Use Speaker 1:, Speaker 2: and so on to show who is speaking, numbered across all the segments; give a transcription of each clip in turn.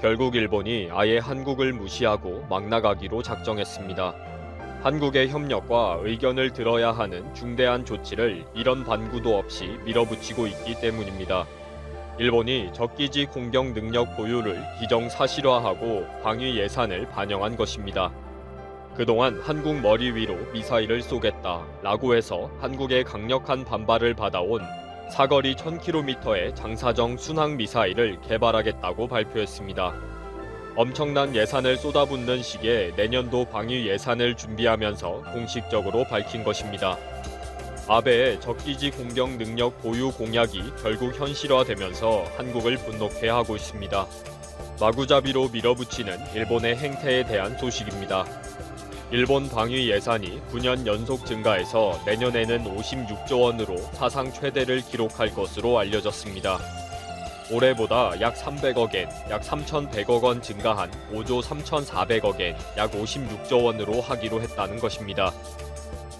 Speaker 1: 결국 일본이 아예 한국을 무시하고 막 나가기로 작정했습니다. 한국의 협력과 의견을 들어야 하는 중대한 조치를 이런 반구도 없이 밀어붙이고 있기 때문입니다. 일본이 적기지 공격 능력 보유를 기정사실화하고 방위 예산을 반영한 것입니다. 그동안 한국 머리 위로 미사일을 쏘겠다라고 해서 한국의 강력한 반발을 받아온 사거리 1000km의 장사정 순항 미사일을 개발하겠다고 발표했습니다. 엄청난 예산을 쏟아붓는 시기에 내년도 방위 예산을 준비하면서 공식적으로 밝힌 것입니다. 아베의 적기지 공격 능력 보유 공약이 결국 현실화되면서 한국을 분노케 하고 있습니다. 마구잡이로 밀어붙이는 일본의 행태에 대한 소식입니다. 일본 방위 예산이 9년 연속 증가해서 내년에는 56조 원으로 사상 최대를 기록할 것으로 알려졌습니다. 올해보다 약 300억 엔, 약 3,100억 원 증가한 5조 3,400억 엔, 약 56조 원으로 하기로 했다는 것입니다.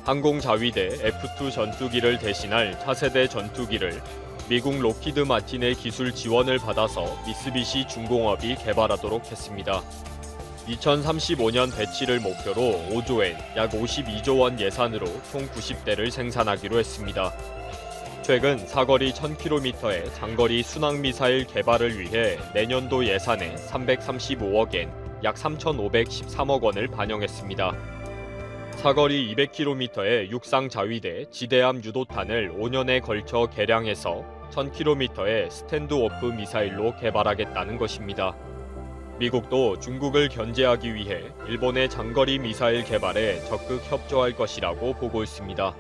Speaker 1: 항공자위대 F2 전투기를 대신할 차세대 전투기를 미국 로키드 마틴의 기술 지원을 받아서 미쓰비시 중공업이 개발하도록 했습니다. 2035년 배치를 목표로 5조 엔, 약 52조 원 예산으로 총 90대를 생산하기로 했습니다. 최근 사거리 1000km의 장거리 순항미사일 개발을 위해 내년도 예산에 335억 엔, 약 3,513억 원을 반영했습니다. 사거리 200km의 육상자위대 지대함 유도탄을 5년에 걸쳐 개량해서 1000km의 스탠드오프 미사일로 개발하겠다는 것입니다. 미국도 중국을 견제하기 위해 일본의 장거리 미사일 개발에 적극 협조할 것이라고 보고 있습니다.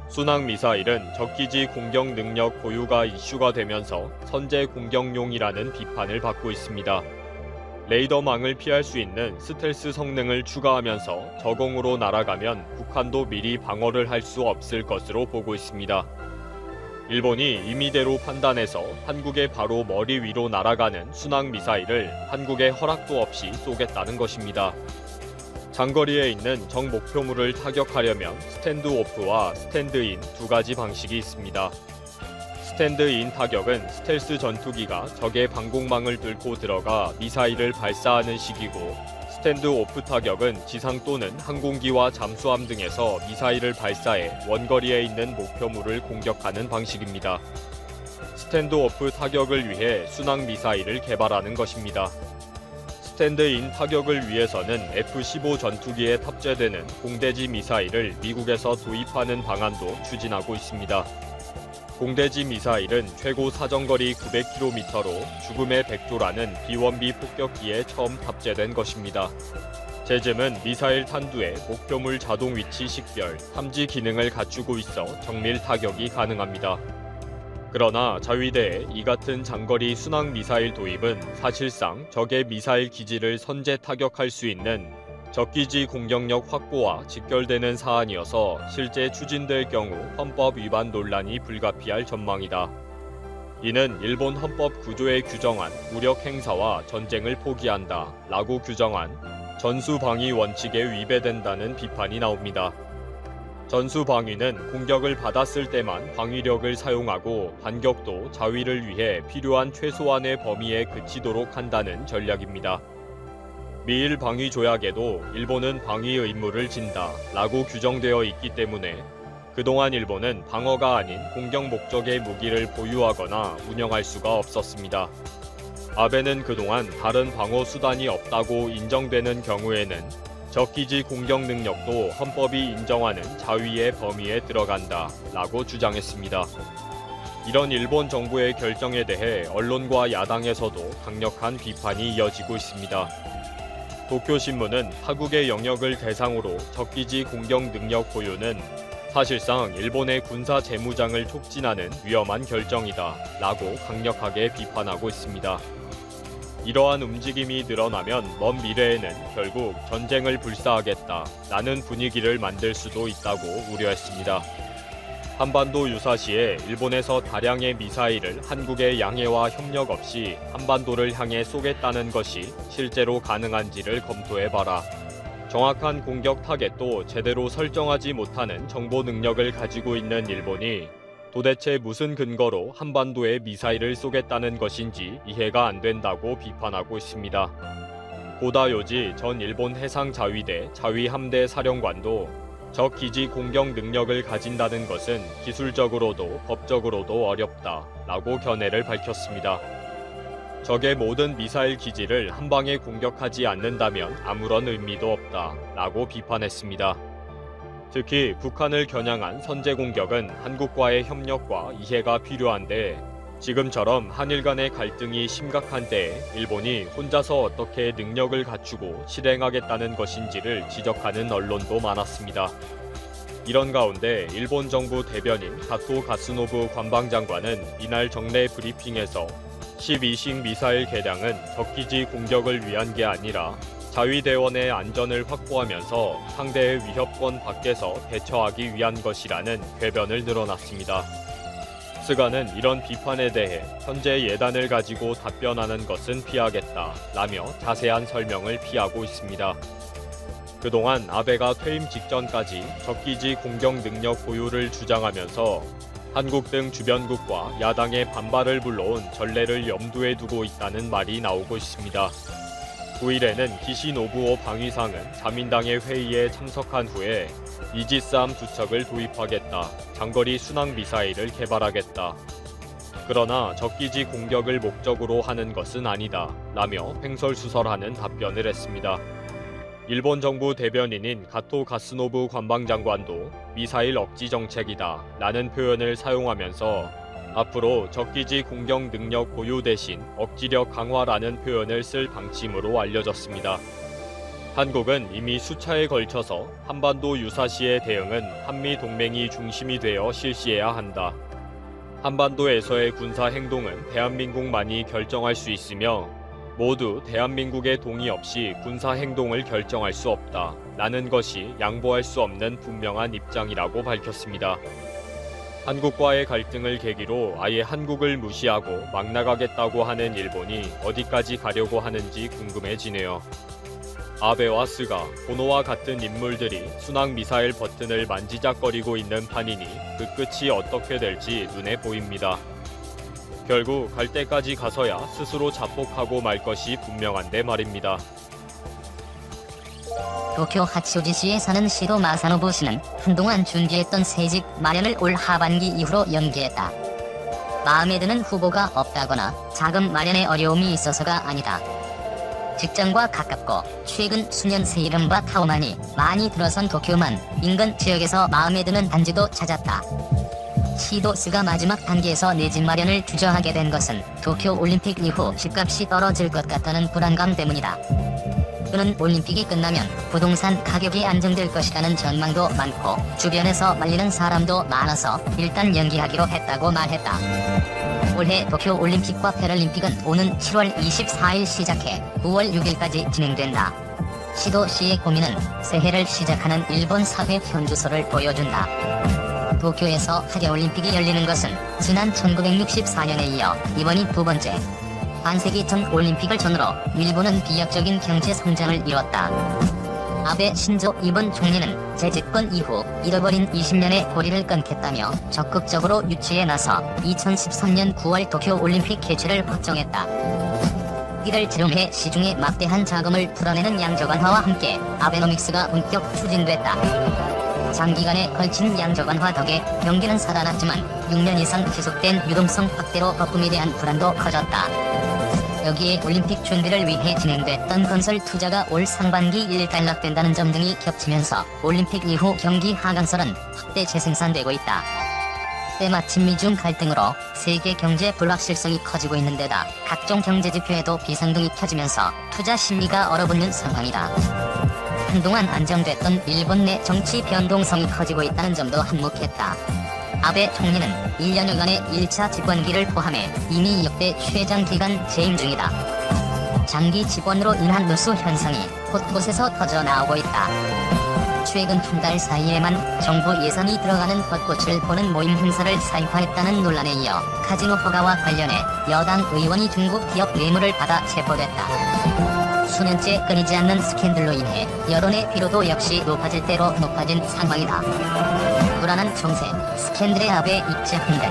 Speaker 1: 순항 미사일은 적기지 공격 능력 보유가 이슈가 되면서 선제 공격용이라는 비판을 받고 있습니다. 레이더망을 피할 수 있는 스텔스 성능을 추가하면서 저공으로 날아가면 북한도 미리 방어를 할 수 없을 것으로 보고 있습니다. 일본이 임의대로 판단해서 한국의 바로 머리 위로 날아가는 순항 미사일을 한국의 허락도 없이 쏘겠다는 것입니다. 장거리에 있는 적 목표물을 타격하려면 스탠드오프와 스탠드인 두 가지 방식이 있습니다. 스탠드인 타격은 스텔스 전투기가 적의 방공망을 뚫고 들어가 미사일을 발사하는 식이고, 스탠드오프 타격은 지상 또는 항공기와 잠수함 등에서 미사일을 발사해 원거리에 있는 목표물을 공격하는 방식입니다. 스탠드오프 타격을 위해 순항 미사일을 개발하는 것입니다. 스탠드인 타격을 위해서는 F-15 전투기에 탑재되는 공대지 미사일을 미국에서 도입하는 방안도 추진하고 있습니다. 공대지 미사일은 최고 사정거리 900km로 죽음의 백조라는 비원비 폭격기에 처음 탑재된 것입니다. 제즘은 미사일 탄두에 목표물 자동 위치 식별, 탐지 기능을 갖추고 있어 정밀 타격이 가능합니다. 그러나 자위대의 이 같은 장거리 순항 미사일 도입은 사실상 적의 미사일 기지를 선제 타격할 수 있는 적기지 공격력 확보와 직결되는 사안이어서 실제 추진될 경우 헌법 위반 논란이 불가피할 전망이다. 이는 일본 헌법 구조에 규정한 무력 행사와 전쟁을 포기한다 라고 규정한 전수방위 원칙에 위배된다는 비판이 나옵니다. 전수방위는 공격을 받았을 때만 방위력을 사용하고 반격도 자위를 위해 필요한 최소한의 범위에 그치도록 한다는 전략입니다. 미일 방위 조약에도 일본은 방위 의무를 진다 라고 규정되어 있기 때문에 그동안 일본은 방어가 아닌 공격 목적의 무기를 보유하거나 운영할 수가 없었습니다. 아베는 그동안 다른 방어 수단이 없다고 인정되는 경우에는 적기지 공격 능력도 헌법이 인정하는 자위의 범위에 들어간다 라고 주장했습니다. 이런 일본 정부의 결정에 대해 언론과 야당에서도 강력한 비판이 이어지고 있습니다. 도쿄신문은 타국의 영역을 대상으로 적기지 공격 능력 보유는 사실상 일본의 군사 재무장을 촉진하는 위험한 결정이다 라고 강력하게 비판하고 있습니다. 이러한 움직임이 늘어나면 먼 미래에는 결국 전쟁을 불사하겠다 라는 분위기를 만들 수도 있다고 우려했습니다. 한반도 유사시에 일본에서 다량의 미사일을 한국의 양해와 협력 없이 한반도를 향해 쏘겠다는 것이 실제로 가능한지를 검토해봐라. 정확한 공격 타겟도 제대로 설정하지 못하는 정보 능력을 가지고 있는 일본이 도대체 무슨 근거로 한반도에 미사일을 쏘겠다는 것인지 이해가 안 된다고 비판하고 있습니다. 고다요지 전 일본 해상자위대 자위함대 사령관도 적 기지 공격 능력을 가진다는 것은 기술적으로도 법적으로도 어렵다라고 견해를 밝혔습니다. 적의 모든 미사일 기지를 한 방에 공격하지 않는다면 아무런 의미도 없다라고 비판했습니다. 특히 북한을 겨냥한 선제 공격은 한국과의 협력과 이해가 필요한데 지금처럼 한일 간의 갈등이 심각한 때에 일본이 혼자서 어떻게 능력을 갖추고 실행하겠다는 것인지를 지적하는 언론도 많았습니다. 이런 가운데 일본 정부 대변인 가토 가스노부 관방장관은 이날 정례 브리핑에서 12식 미사일 개량은 적기지 공격을 위한 게 아니라 자위대원의 안전을 확보하면서 상대의 위협권 밖에서 대처하기 위한 것이라는 궤변을 늘어놨습니다. 스가는 이런 비판에 대해 현재 예단을 가지고 답변하는 것은 피하겠다라며 자세한 설명을 피하고 있습니다. 그동안 아베가 퇴임 직전까지 적기지 공격 능력 보유를 주장하면서 한국 등 주변국과 야당의 반발을 불러온 전례를 염두에 두고 있다는 말이 나오고 있습니다. 9일에는 기시 노부오 방위상은 자민당의 회의에 참석한 후에 이지스함 2척을 도입하겠다, 장거리 순항 미사일을 개발하겠다. 그러나 적기지 공격을 목적으로 하는 것은 아니다 라며 횡설수설하는 답변을 했습니다. 일본 정부 대변인인 가토 가스노부 관방장관도 미사일 억지 정책이다 라는 표현을 사용하면서 앞으로 적기지 공격 능력 보유 대신 억지력 강화라는 표현을 쓸 방침으로 알려졌습니다. 한국은 이미 수차에 걸쳐서 한반도 유사시의 대응은 한미 동맹이 중심이 되어 실시해야 한다. 한반도에서의 군사 행동은 대한민국만이 결정할 수 있으며 모두 대한민국의 동의 없이 군사 행동을 결정할 수 없다 라는 것이 양보할 수 없는 분명한 입장이라고 밝혔습니다. 한국과의 갈등을 계기로 아예 한국을 무시하고 막 나가겠다고 하는 일본이 어디까지 가려고 하는지 궁금해지네요. 아베와 스가, 보노와 같은 인물들이 순항 미사일 버튼을 만지작거리고 있는 판이니 그 끝이 어떻게 될지 눈에 보입니다. 결국 갈 때까지 가서야 스스로 자폭하고 말 것이 분명한데 말입니다.
Speaker 2: 도쿄 하치오지시에 사는 시도 마사노부 씨는 한동안 준비했던 새집 마련을 올 하반기 이후로 연기했다. 마음에 드는 후보가 없다거나 자금 마련에 어려움이 있어서가 아니다. 직장과 가깝고 최근 수년 새 이른바 타오만이 많이 들어선 도쿄만 인근 지역에서 마음에 드는 단지도 찾았다. 시도스가 마지막 단계에서 내 집 마련을 주저하게 된 것은 도쿄 올림픽 이후 집값이 떨어질 것 같다는 불안감 때문이다. 그는 올림픽이 끝나면 부동산 가격이 안정될 것이라는 전망도 많고 주변에서 말리는 사람도 많아서 일단 연기하기로 했다고 말했다. 올해 도쿄 올림픽과 패럴림픽은 오는 7월 24일 시작해 9월 6일까지 진행된다. 시도 씨의 고민은 새해를 시작하는 일본 사회 현주소를 보여준다. 도쿄에서 하계올림픽이 열리는 것은 지난 1964년에 이어 이번이 두 번째. 반세기 전 올림픽을 전후로 일본은 비약적인 경제 성장을 이뤘다. 아베 신조 이번 총리는 재집권 이후 잃어버린 20년의 고리를 끊겠다며 적극적으로 유치에 나서 2013년 9월 도쿄 올림픽 개최를 확정했다. 이를 지름해 시중에 막대한 자금을 풀어내는 양적완화와 함께 아베노믹스가 본격 추진됐다. 장기간에 걸친 양적완화 덕에 경기는 살아났지만 6년 이상 지속된 유동성 확대로 거품에 대한 불안도 커졌다. 여기에 올림픽 준비를 위해 진행됐던 건설 투자가 올 상반기 일단락된다는 점 등이 겹치면서 올림픽 이후 경기 하강설은 확대 재생산되고 있다. 때마침 미중 갈등으로 세계 경제 불확실성이 커지고 있는 데다 각종 경제 지표에도 비상등이 켜지면서 투자 심리가 얼어붙는 상황이다. 한동안 안정됐던 일본 내 정치 변동성이 커지고 있다는 점도 한몫했다. 아베 총리는 1년여간의 1차 집권기를 포함해 이미 역대 최장기간 재임 중이다. 장기 집권으로 인한 누수 현상이 곳곳에서 터져 나오고 있다. 최근 한 달 사이에만 정부 예산이 들어가는 벚꽃을 보는 모임 행사를 사유화했다는 논란에 이어 카지노 허가와 관련해 여당 의원이 중국 기업 뇌물을 받아 체포됐다. 수년째 끊이지 않는 스캔들로 인해 여론의 피로도 역시 높아질 대로 높아진 상황이다. 불안한 정세, 스캔들의 압에 입자 흔들.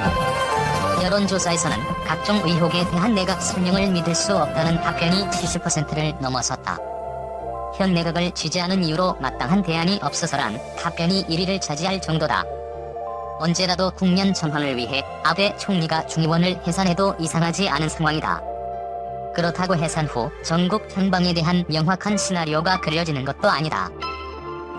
Speaker 2: 여론조사에서는 각종 의혹에 대한 내각 설명을 믿을 수 없다는 답변이 70%를 넘어섰다. 현 내각을 지지하는 이유로 마땅한 대안이 없어서란 답변이 1위를 차지할 정도다. 언제라도 국면 전환을 위해 아베 총리가 중의원을 해산해도 이상하지 않은 상황이다. 그렇다고 해산 후 전국 편방에 대한 명확한 시나리오가 그려지는 것도 아니다.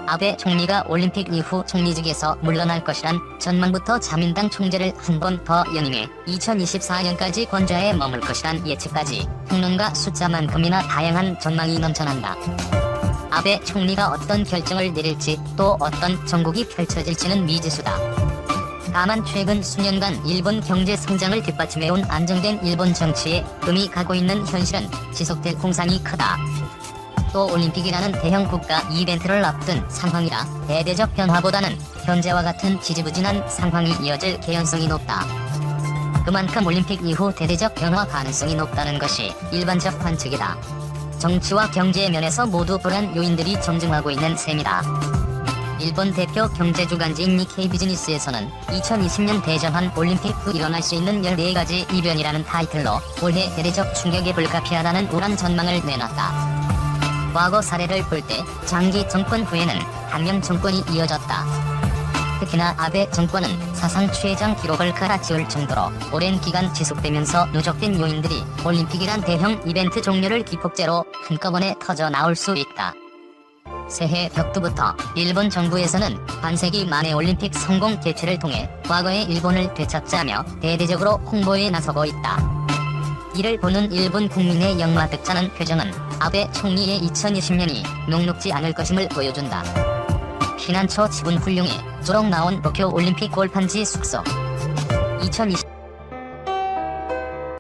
Speaker 2: 아베 총리가 올림픽 이후 총리직에서 물러날 것이란 전망부터 자민당 총재를 한 번 더 연임해 2024년까지 권좌에 머물 것이란 예측까지 평론가 숫자만큼이나 다양한 전망이 넘쳐난다. 아베 총리가 어떤 결정을 내릴지 또 어떤 정국이 펼쳐질지는 미지수다. 다만 최근 수년간 일본 경제 성장을 뒷받침해온 안정된 일본 정치에 금이 가고 있는 현실은 지속될 공산이 크다. 또 올림픽이라는 대형 국가 이벤트를 앞둔 상황이라 대대적 변화보다는 현재와 같은 지지부진한 상황이 이어질 개연성이 높다. 그만큼 올림픽 이후 대대적 변화 가능성이 높다는 것이 일반적 관측이다. 정치와 경제 면에서 모두 불안 요인들이 정증하고 있는 셈이다. 일본 대표 경제주간지인 니케이 비즈니스에서는 2020년 대전환 올림픽 후 일어날 수 있는 14가지 이변이라는 타이틀로 올해 대대적 충격이 불가피하다는 우란 전망을 내놨다. 과거 사례를 볼 때 장기 정권 후에는 한명 정권이 이어졌다. 특히나 아베 정권은 사상 최장 기록을 갈아치울 정도로 오랜 기간 지속되면서 누적된 요인들이 올림픽이란 대형 이벤트 종료를 기폭제로 한꺼번에 터져 나올 수 있다. 새해 벽두부터 일본 정부에서는 반세기 만에 올림픽 성공 개최를 통해 과거의 일본을 되찾자며 대대적으로 홍보에 나서고 있다. 이를 보는 일본 국민의 역마득찮은 표정은 아베 총리의 2020년이 녹록지 않을 것임을 보여준다. 피난처 집은 훌륭해. 조록 나온 도쿄 올림픽 골판지 숙소. 2020